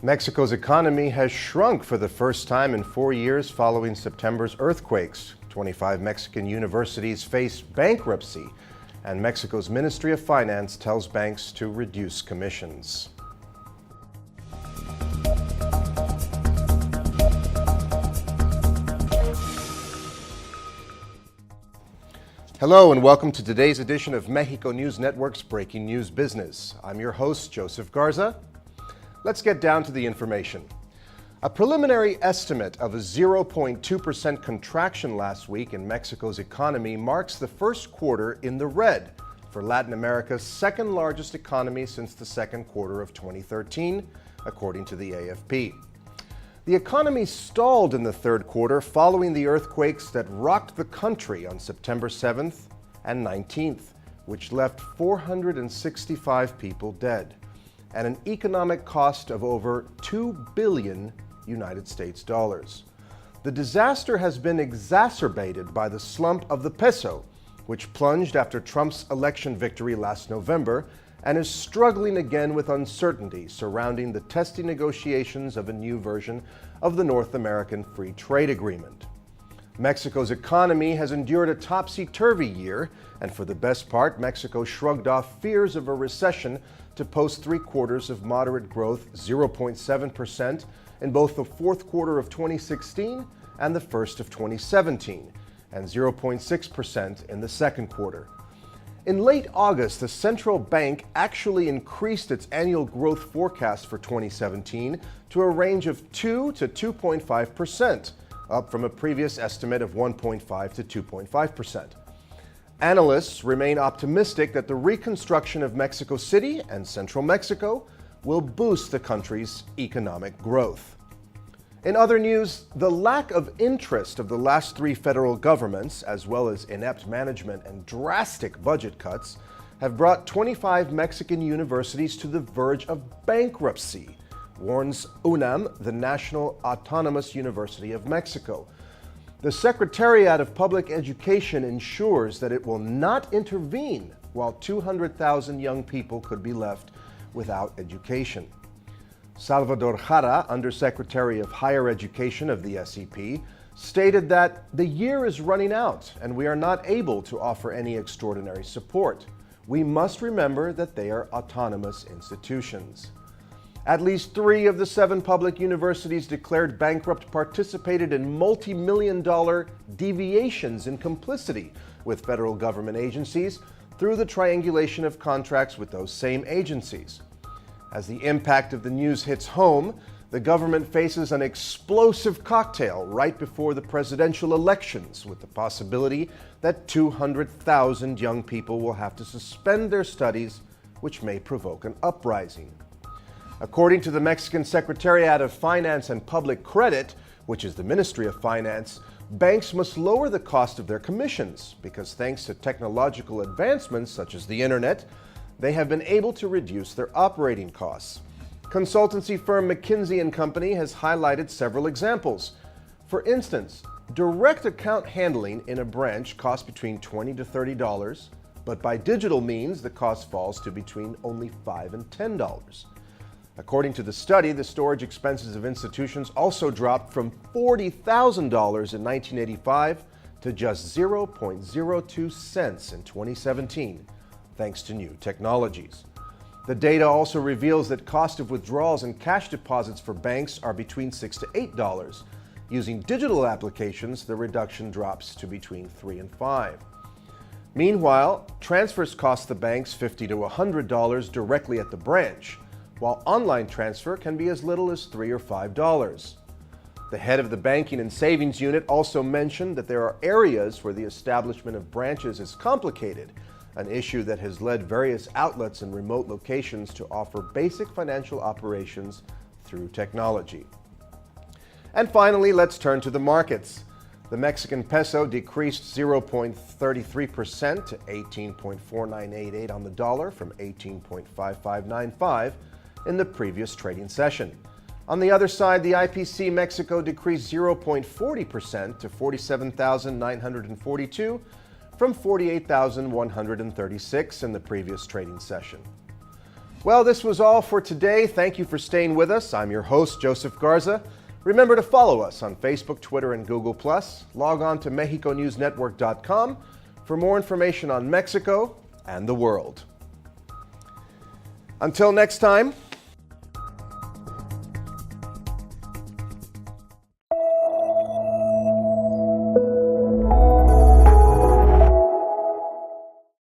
Mexico's economy has shrunk for the first time in 4 years following September's earthquakes. 25 Mexican universities face bankruptcy, and Mexico's Ministry of Finance tells banks to reduce commissions. Hello and welcome to today's edition of Mexico News Network's Breaking News Business. I'm your host, Joseph Garza. Let's get down to the information. A preliminary estimate of a 0.2% contraction last week in Mexico's economy marks the first quarter in the red for Latin America's second largest economy since the second quarter of 2013, according to the AFP. The economy stalled in the third quarter following the earthquakes that rocked the country on September 7th and 19th, which left 465 people dead, and an economic cost of over $2 billion United States dollars. The disaster has been exacerbated by the slump of the peso, which plunged after Trump's election victory last November and is struggling again with uncertainty surrounding the testy negotiations of a new version of the North American Free Trade Agreement. Mexico's economy has endured a topsy-turvy year, and for the best part, Mexico shrugged off fears of a recession to post 3 quarters of moderate growth, 0.7%, in both the fourth quarter of 2016 and the first of 2017, and 0.6% in the second quarter. In late August, the central bank actually increased its annual growth forecast for 2017 to a range of 2 to 2.5%, up from a previous estimate of 1.5 to 2.5%. Analysts remain optimistic that the reconstruction of Mexico City and central Mexico will boost the country's economic growth. In other news, the lack of interest of the last 3 federal governments, as well as inept management and drastic budget cuts, have brought 25 Mexican universities to the verge of bankruptcy, warns UNAM, the National Autonomous University of Mexico. The Secretariat of Public Education ensures that it will not intervene while 200,000 young people could be left without education. Salvador Jara, Undersecretary of Higher Education of the SEP, stated that the year is running out and we are not able to offer any extraordinary support. We must remember that they are autonomous institutions. At least 3 of the 7 public universities declared bankrupt participated in multi-million-dollar deviations in complicity with federal government agencies through the triangulation of contracts with those same agencies. As the impact of the news hits home, the government faces an explosive cocktail right before the presidential elections, with the possibility that 200,000 young people will have to suspend their studies, which may provoke an uprising. According to the Mexican Secretariat of Finance and Public Credit, which is the Ministry of Finance, banks must lower the cost of their commissions because thanks to technological advancements such as the internet, they have been able to reduce their operating costs. Consultancy firm McKinsey & Company has highlighted several examples. For instance, direct account handling in a branch costs between $20 to $30, but by digital means, the cost falls to between only $5 and $10. According to the study, the storage expenses of institutions also dropped from $40,000 in 1985 to just 0.02 cents in 2017, thanks to new technologies. The data also reveals that cost of withdrawals and cash deposits for banks are between $6 to $8. Using digital applications, the reduction drops to between $3 and $5. Meanwhile, transfers cost the banks $50 to $100 directly at the branch, while online transfer can be as little as $3 or $5. The head of the Banking and Savings Unit also mentioned that there are areas where the establishment of branches is complicated, an issue that has led various outlets in remote locations to offer basic financial operations through technology. And finally, let's turn to the markets. The Mexican peso decreased 0.33% to 18.4988 on the dollar from 18.5595 in the previous trading session. On the other side, the IPC Mexico decreased 0.40% to 47,942 from 48,136 in the previous trading session. Well, this was all for today. Thank you for staying with us. I'm your host, Joseph Garza. Remember to follow us on Facebook, Twitter, and Google+. Log on to MexicoNewsNetwork.com for more information on Mexico and the world. Until next time,